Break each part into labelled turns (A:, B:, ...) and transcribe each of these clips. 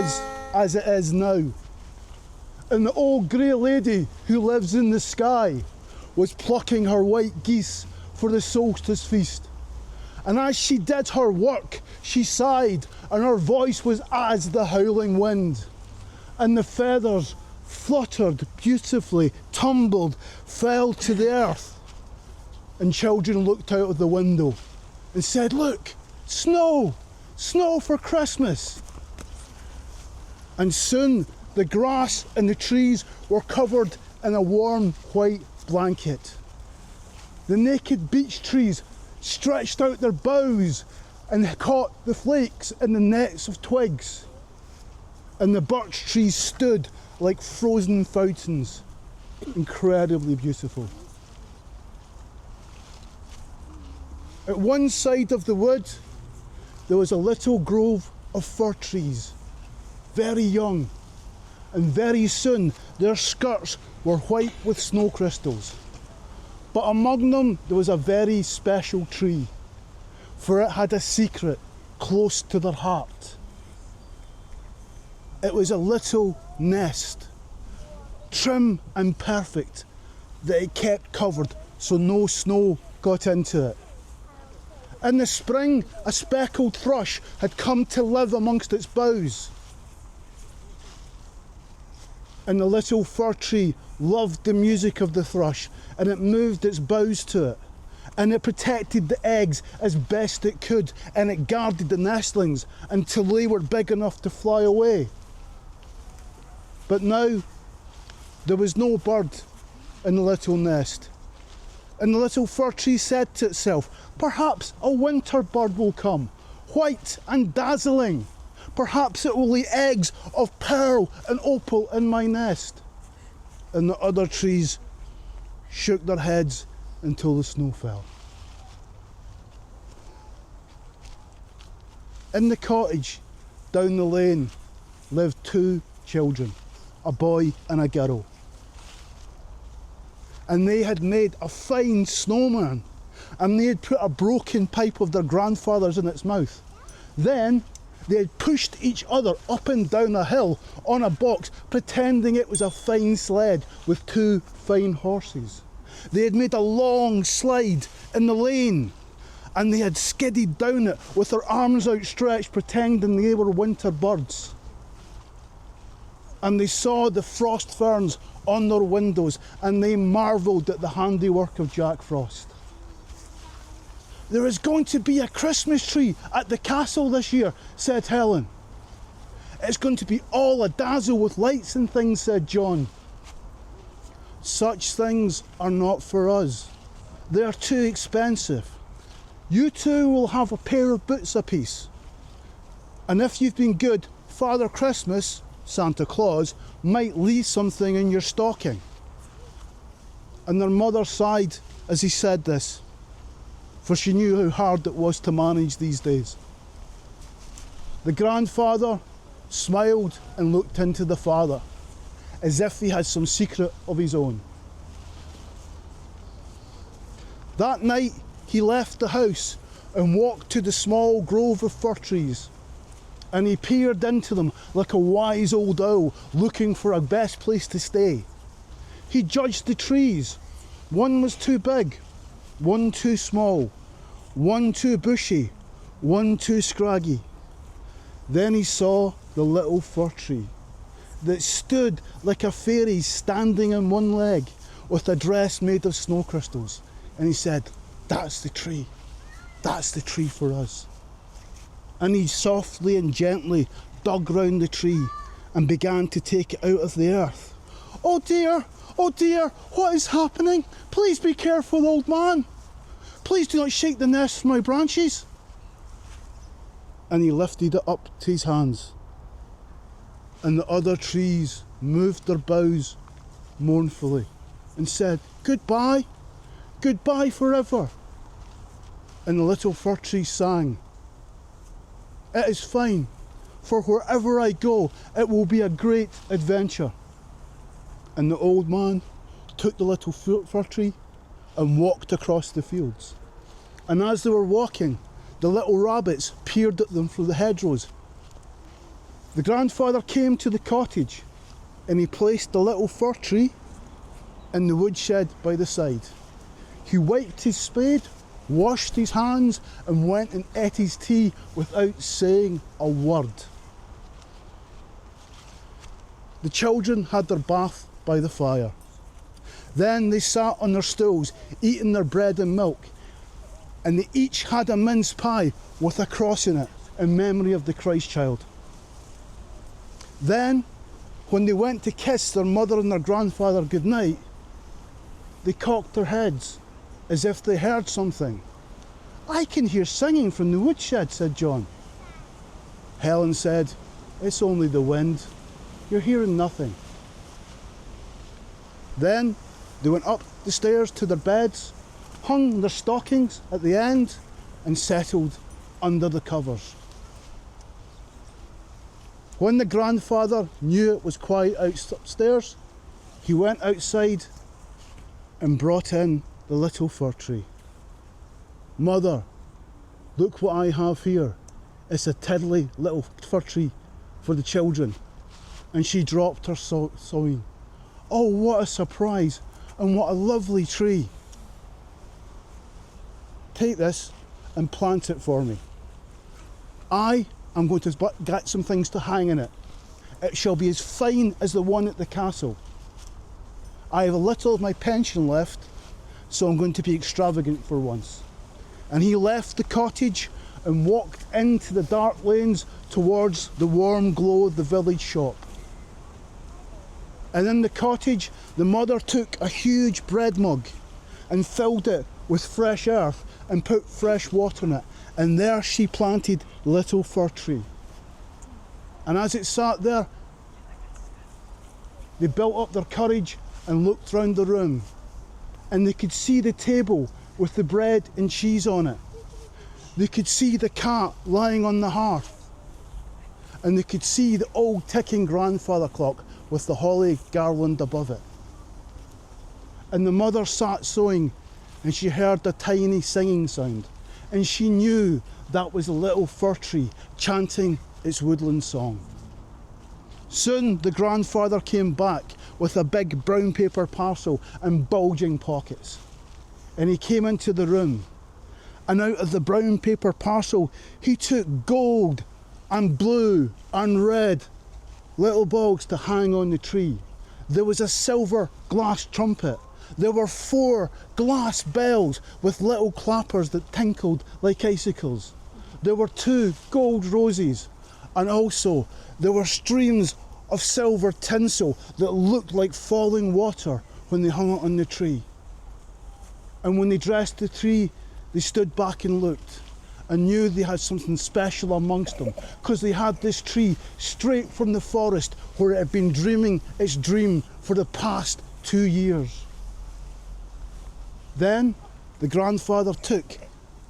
A: was as it is now. And the old grey lady who lives in the sky was plucking her white geese for the solstice feast. And as she did her work, she sighed, and her voice was as the howling wind. And the feathers fluttered beautifully, tumbled, fell to the earth. And children looked out of the window and said, "Look, snow, snow for Christmas." And soon the grass and the trees were covered in a warm white blanket. The naked beech trees stretched out their boughs and caught the flakes in the nets of twigs. And the birch trees stood like frozen fountains, incredibly beautiful. At one side of the wood, there was a little grove of fir trees, very young, and very soon their skirts were white with snow crystals. But among them there was a very special tree, for it had a secret close to their heart. It was a little nest, trim and perfect, that it kept covered so no snow got into it. In the spring, a speckled thrush had come to live amongst its boughs. And the little fir tree loved the music of the thrush, and it moved its boughs to it. And it protected the eggs as best it could, and it guarded the nestlings until they were big enough to fly away. But now, there was no bird in the little nest. And the little fir tree said to itself, "Perhaps a winter bird will come, white and dazzling. Perhaps it will lay eggs of pearl and opal in my nest." And the other trees shook their heads until the snow fell. In the cottage down the lane lived two children, a boy and a girl. And they had made a fine snowman, and they had put a broken pipe of their grandfather's in its mouth. Then they had pushed each other up and down a hill on a box, pretending it was a fine sled with two fine horses. They had made a long slide in the lane, and they had skidded down it with their arms outstretched, pretending they were winter birds. And they saw the frost ferns on their windows, and they marvelled at the handiwork of Jack Frost. "There is going to be a Christmas tree at the castle this year," said Helen. "It's going to be all a-dazzle with lights and things," said John. "Such things are not for us. They are too expensive. You two will have a pair of boots apiece. And if you've been good, Father Christmas, Santa Claus, might leave something in your stocking." And their mother sighed as he said this, for she knew how hard it was to manage these days. The grandfather smiled and looked into the father, as if he had some secret of his own. That night he left the house and walked to the small grove of fir trees, and he peered into them like a wise old owl looking for a best place to stay. He judged the trees. One was too big, one too small, one too bushy, one too scraggy. Then he saw the little fir tree that stood like a fairy standing on one leg with a dress made of snow crystals. And he said, "That's the tree. That's the tree for us." And he softly and gently dug round the tree and began to take it out of the earth. Oh dear, what is happening? Please be careful, old man. Please do not shake the nest from my branches." And he lifted it up to his hands. And the other trees moved their boughs mournfully and said, "Goodbye, goodbye forever." And the little fir tree sang, "It is fine, for wherever I go, it will be a great adventure." And the old man took the little fir tree and walked across the fields. And as they were walking, the little rabbits peered at them through the hedgerows. The grandfather came to the cottage and he placed the little fir tree in the woodshed by the side. He wiped his spade, washed his hands and went and ate his tea without saying a word. The children had their bath by the fire. Then they sat on their stools eating their bread and milk, and they each had a mince pie with a cross in it in memory of the Christ child. Then, when they went to kiss their mother and their grandfather goodnight, they cocked their heads as if they heard something. "I can hear singing from the woodshed," said John. Helen said, "It's only the wind. You're hearing nothing." Then they went up the stairs to their beds, hung their stockings at the end, and settled under the covers. When the grandfather knew it was quiet upstairs, he went outside and brought in the little fir tree. "Mother, look what I have here. It's a tiddly little fir tree for the children." And she dropped her sewing. "Oh, what a surprise, and what a lovely tree. Take this and plant it for me. I'm going to get some things to hang in it. It shall be as fine as the one at the castle. I have a little of my pension left, so I'm going to be extravagant for once." And he left the cottage and walked into the dark lanes towards the warm glow of the village shop. And in the cottage, the mother took a huge bread mug and filled it with fresh earth and put fresh water in it. And there she planted the little fir tree. And as it sat there, they built up their courage and looked round the room. And they could see the table with the bread and cheese on it. They could see the cat lying on the hearth. And they could see the old ticking grandfather clock with the holly garland above it. And the mother sat sewing, and she heard a tiny singing sound, and she knew that was a little fir tree chanting its woodland song. Soon the grandfather came back with a big brown paper parcel and bulging pockets. And he came into the room, and out of the brown paper parcel he took gold and blue and red little balls to hang on the tree. There was a silver glass trumpet. There were 4 glass bells with little clappers that tinkled like icicles. There were 2 gold roses, and also there were streams of silver tinsel that looked like falling water when they hung it on the tree. And when they dressed the tree, they stood back and looked and knew they had something special amongst them, because they had this tree straight from the forest where it had been dreaming its dream for the past 2 years. Then the grandfather took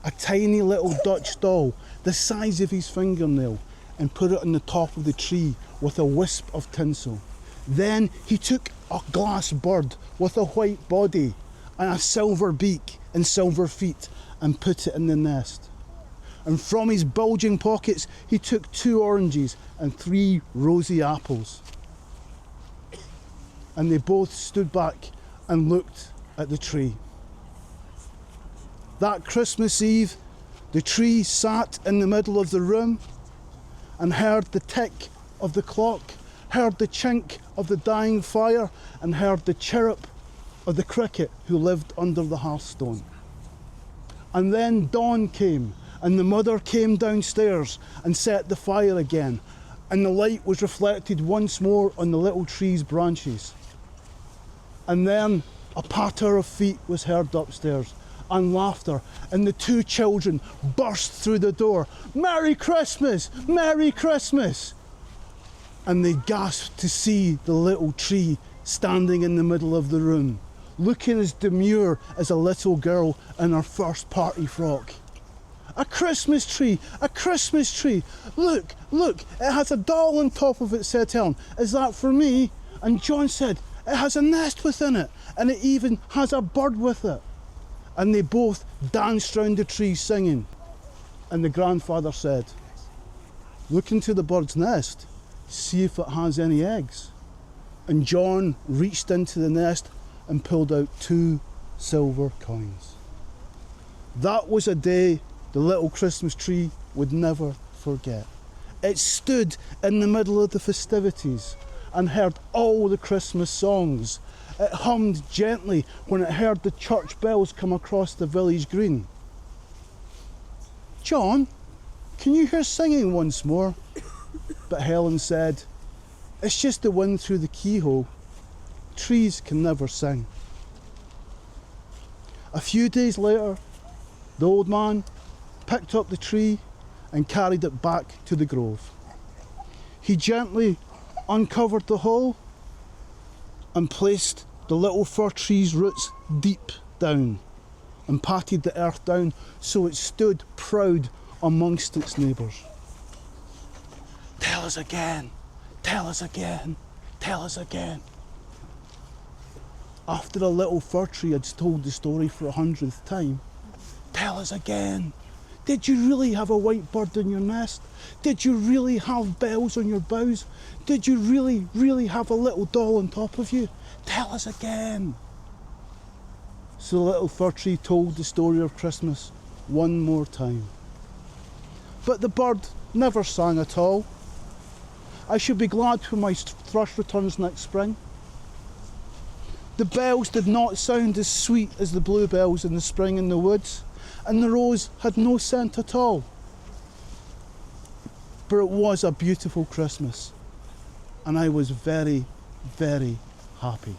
A: a tiny little Dutch doll the size of his fingernail and put it on the top of the tree with a wisp of tinsel. Then he took a glass bird with a white body and a silver beak and silver feet and put it in the nest. And from his bulging pockets he took 2 oranges and 3 rosy apples. And they both stood back and looked at the tree. That Christmas Eve, the tree sat in the middle of the room and heard the tick of the clock, heard the chink of the dying fire, and heard the chirrup of the cricket who lived under the hearthstone. And then dawn came, and the mother came downstairs and set the fire again, and the light was reflected once more on the little tree's branches. And then a patter of feet was heard upstairs, and laughter, and the 2 children burst through the door. "Merry Christmas! Merry Christmas!" And they gasped to see the little tree standing in the middle of the room, looking as demure as a little girl in her first party frock. "A Christmas tree! A Christmas tree! Look, look, it has a doll on top of it," said Helen. "Is that for me?" And John said, "It has a nest within it, and it even has a bird with it." And they both danced round the tree singing. And the grandfather said, "Look into the bird's nest. see if it has any eggs. And John reached into the nest and pulled out 2 silver coins. That was a day the little Christmas tree would never forget. It stood in the middle of the festivities and heard all the Christmas songs. It hummed gently when it heard the church bells come across the village green. "John, can you hear singing once more?" But Helen said, "It's just the wind through the keyhole. Trees can never sing." A few days later, the old man picked up the tree and carried it back to the grove. He gently uncovered the hole and placed the little fir tree's roots deep down and patted the earth down so it stood proud amongst its neighbours. "Tell us again, tell us again, tell us again." After the little fir tree had told the story for 100th time, "Tell us again. Did you really have a white bird in your nest? Did you really have bells on your boughs? Did you really, really have a little doll on top of you? Tell us again." So the little fir tree told the story of Christmas one more time. But the bird never sang at all. I should be glad when my thrush returns next spring. The bells did not sound as sweet as the bluebells in the spring in the woods, and the rose had no scent at all. But it was a beautiful Christmas, and I was very, very happy.